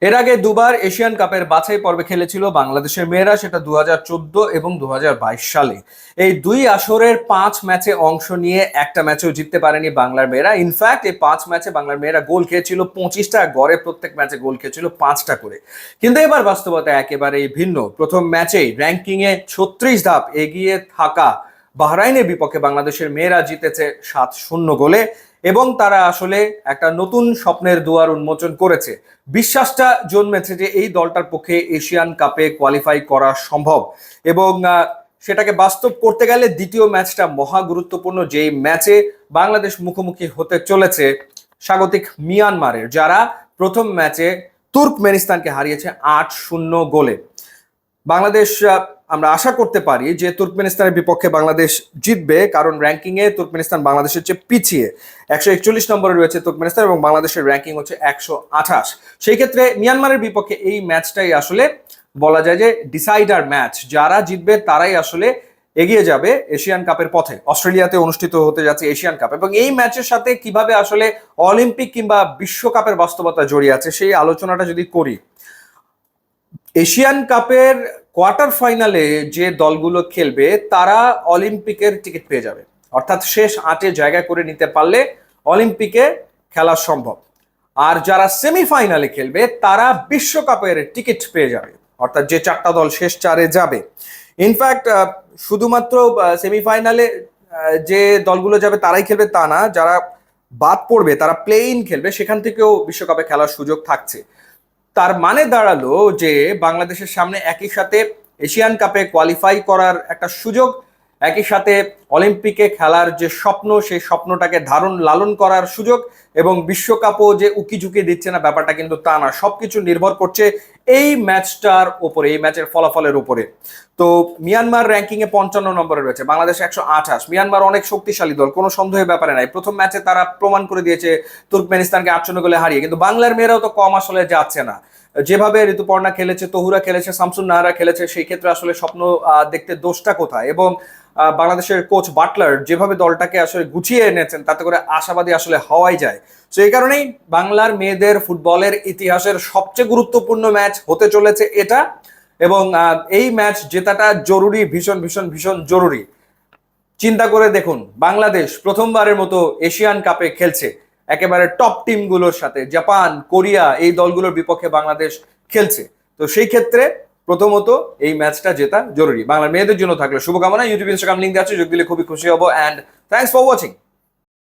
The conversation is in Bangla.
এর আগে দুবার এশিয়ান কাপের বাছাই পর্বে খেলেছিল বাংলাদেশের মেয়েরা, সেটা 2014 এবং 2022 সালে। এই দুই আসরের 5 ম্যাচে অংশ নিয়ে একটা ম্যাচেও জিততে পারেনি বাংলার মেয়েরা। ইনফ্যাক্ট এই 5 ম্যাচে বাংলার মেয়েরা গোল খেয়েছিল 25টা, গড়ে প্রত্যেক ম্যাচে গোল খেয়েছিল 5টা করে। কিন্তু এবার বাস্তবতা একেবারেই ভিন্ন। প্রথম ম্যাচেই র্যাঙ্কিং এ 36 ধাপ এগিয়ে থাকা বাহরাইনের বিপক্ষে বাংলাদেশের মেয়েরা জিতেছে 7-0 গোলে, এবং তারা আসলে একটা নতুন স্বপ্নের দুয়ার উন্মোচন করেছে। বিশ্বাসটা জন্মেছে যে এই দলটার পক্ষে এশিয়ান কাপে কোয়ালিফাই করা সম্ভব, এবং সেটাকে বাস্তব করতে গেলে দ্বিতীয় ম্যাচটা মহা গুরুত্বপূর্ণ, যেই ম্যাচে বাংলাদেশ মুখোমুখি হতে চলেছে স্বাগতিক মিয়ানমারের, যারা প্রথম ম্যাচে তুর্কমেনিস্তানকে হারিয়েছে 8-0 গোলে। বাংলাদেশ, আমরা আশা করতে পারি যে তুর্কমেনিস্তানের বিপক্ষে বাংলাদেশ জিতবে, কারণ র্যাঙ্কিং এ তুর্কমেনিস্তান বাংলাদেশের চেয়ে পিছিয়ে। 141 নম্বরে রয়েছে তুর্কমেনিস্তান এবং বাংলাদেশের র্যাঙ্কিং হচ্ছে 128। সেই ক্ষেত্রে মিয়ানমারের বিপক্ষে এই ম্যাচটাই আসলে বলা যায় যে ডিসাইডার ম্যাচ। যারা জিতবে তারাই আসলে এগিয়ে যাবে এশিয়ান কাপের পথে। অস্ট্রেলিয়াতে অনুষ্ঠিত হতে যাচ্ছে এশিয়ান কাপ, এবং এই ম্যাচের সাথে কিভাবে আসলে অলিম্পিক কিংবা বিশ্বকাপের বাস্তবতা জড়িয়ে আছে সেই আলোচনাটা যদি করি, এশিয়ান কাপের কোয়ার্টার ফাইনালে যে দলগুলো খেলবে তারা অলিম্পিকের টিকিট পেয়ে যাবে, অর্থাৎ শেষ 8-এ জায়গা করে নিতে পারলে অলিম্পিকে খেলা সম্ভব। আর যারা সেমিফাইনালে খেলবে তারা বিশ্বকাপের টিকিট পেয়ে যাবে, অর্থাৎ যে 4টা দল শেষ 4-এ যাবে। ইনফ্যাক্ট শুধুমাত্র সেমিফাইনালে যে দলগুলো যাবে তারাই খেলবে তা না, যারা বাদ পড়বে তারা প্লে ইন খেলবে, সেখান থেকেও বিশ্বকাপে খেলার সুযোগ থাকছে। তার মানে দাঁড়ালো যে বাংলাদেশের সামনে একই সাথে এশিয়ান কাপে কোয়ালিফাই করার একটা সুযোগ, একই সাথে অলিম্পিকে খেলার যে স্বপ্ন সেই স্বপ্নটাকে ধারণ লালন করার সুযোগ, এবং বিশ্বকাপও যে উকি ঝুঁকি দিচ্ছে না ব্যাপারটা কিন্তু তা না। সবকিছু নির্ভর করছে এই ম্যাচটার উপরে, এই ম্যাচের ফলাফলের উপরে। তো মিয়ানমার র্যাঙ্কিং এ 55 নম্বরে রয়েছে, বাংলাদেশ 128। মিয়ানমার অনেক শক্তিশালী দল, কোনো সন্দেহের ব্যাপারে নাই। প্রথম ম্যাচে তারা প্রমাণ করে দিয়েছে তুর্কমেনিস্তানকে 8-0 গোলে হারিয়ে। কিন্তু বাংলার মেয়েরাও তো কম আসলে যাচ্ছে না। যেভাবে ঋতুপর্ণা খেলেছে, তহুরা খেলেছে, শামসুন নাহারা খেলেছে, সেই ক্ষেত্রে আসলে স্বপ্ন দেখতে দোষটা কোথায়? এবং বাংলাদেশের কোচ বাটলার যেভাবে দলটাকে আসলে গুছিয়ে এনেছেন, তাতে করে আশাবাদী আসলে হওয়াই যায়। তো এই কারণেই বাংলার মেয়েদের ফুটবলের ইতিহাসের সবচেয়ে গুরুত্বপূর্ণ ম্যাচ হতে চলেছে এটা, এবং এই ম্যাচ জেতাটা জরুরি, ভীষণ ভীষণ ভীষণ জরুরি। চিন্তা করে দেখুন, বাংলাদেশ প্রথমবারের মতো এশিয়ান কাপে খেলছে একেবারে টপ টিমগুলোর সাথে। জাপান, কোরিয়া, এই দলগুলোর বিপক্ষে বাংলাদেশ খেলছে। তো সেই ক্ষেত্রে প্রথমত এই ম্যাচটা জেতা জরুরি। বাংলার মেয়েদের জন্য থাকলে শুভকামনা। ইউটিউব, ইনস্টাগ্রাম লিঙ্ক আছে, যোগ দিলে খুবই খুশি হব। And thanks for watching.